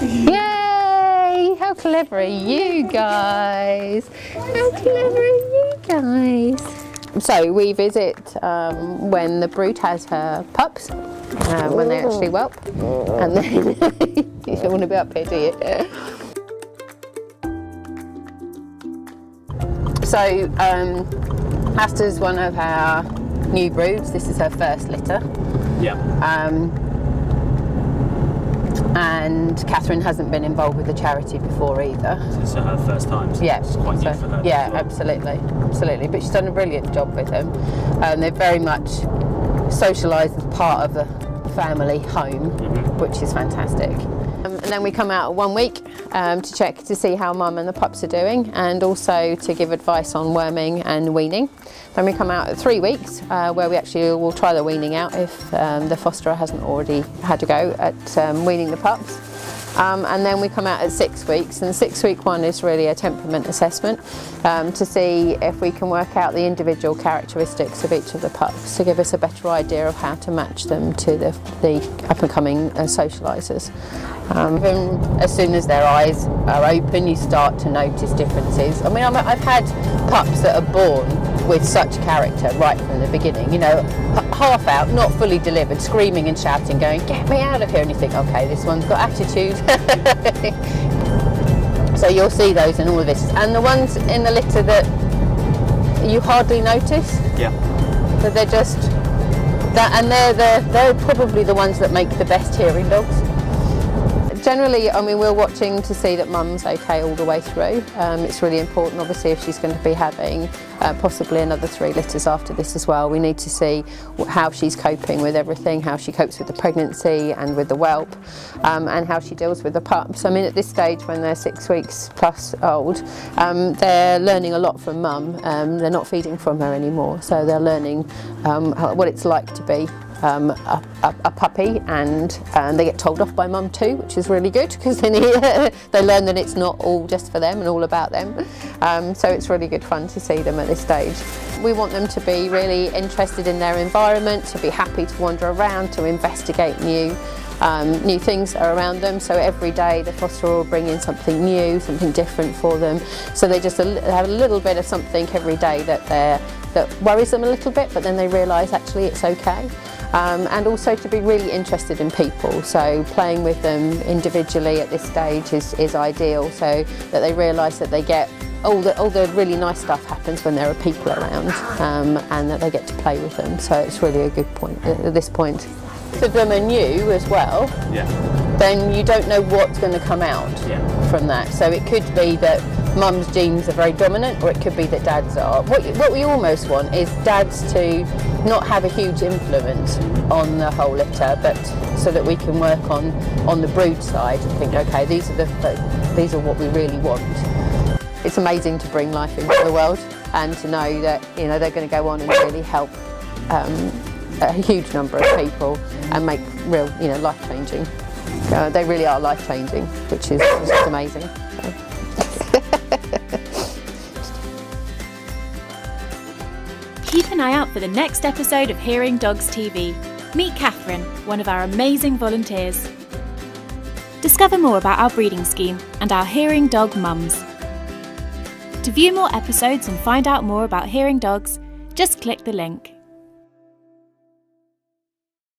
Yay! How clever are you guys? How clever are you guys? So we visit when the brood has her pups, when they actually whelp, and then you don't want to be up here, do you? So Asta's one of our new broods. This is her first litter. Yeah. And Catherine hasn't been involved with the charity before either. It's her first time, so it's quite new for her. Yeah, absolutely. But she's done a brilliant job with them. They're very much socialised as part of the family home, which is fantastic. And then we come out 1 week to check to see how mum and the pups are doing, and also to give advice on worming and weaning. Then we come out at 3 weeks, where we actually will try the weaning out if the fosterer hasn't already had a go at weaning the pups. And then we come out at 6 weeks, and the 6-week one is really a temperament assessment to see if we can work out the individual characteristics of each of the pups to give us a better idea of how to match them to the up-and-coming socialisers. Even as soon as their eyes are open, you start to notice differences. I mean, I've had pups that are born with such character right from the beginning, you know, half out, not fully delivered, screaming and shouting, going, get me out of here, and you think, okay, this one's got attitude. So you'll see those in all of this. And the ones in the litter that you hardly notice, that they're just, and they're probably the ones that make the best hearing dogs. Generally, I mean, we're watching to see that mum's okay all the way through. It's really important, obviously, if she's going to be having possibly another 3 litters after this as well. We need to see how she's coping with everything, how she copes with the pregnancy and with the whelp, and how she deals with the pups. I mean, at this stage, when they're 6 weeks plus old, they're learning a lot from mum. They're not feeding from her anymore, so they're learning what it's like to be a puppy, and they get told off by mum too, which is really good, because they learn that it's not all just for them and all about them. So it's really good fun to see them at this stage. We want them to be really interested in their environment, to be happy to wander around, to investigate new things that are around them. So every day the fosterer will bring in something new, something different for them. So they just have a little bit of something every day that worries them a little bit, but then they realise actually it's okay. And also to be really interested in people, so playing with them individually at this stage is ideal, so that they realise that they get all the really nice stuff happens when there are people around, and that they get to play with them. So it's really a good point at this point. If of them are new as well, then you don't know what's going to come out from that. So it could be that mum's genes are very dominant, or it could be that dad's are. What we almost want is dads to not have a huge influence on the whole litter, but so that we can work on the brood side and think, okay, these are what we really want. It's amazing to bring life into the world and to know that, you know, they're going to go on and really help a huge number of people and make real, you know, life-changing. They really are life-changing, which is just amazing. Keep an eye out for the next episode of Hearing Dogs TV. Meet Catherine, one of our amazing volunteers. Discover more about our breeding scheme and our hearing dog mums. To view more episodes and find out more about hearing dogs, just click the link.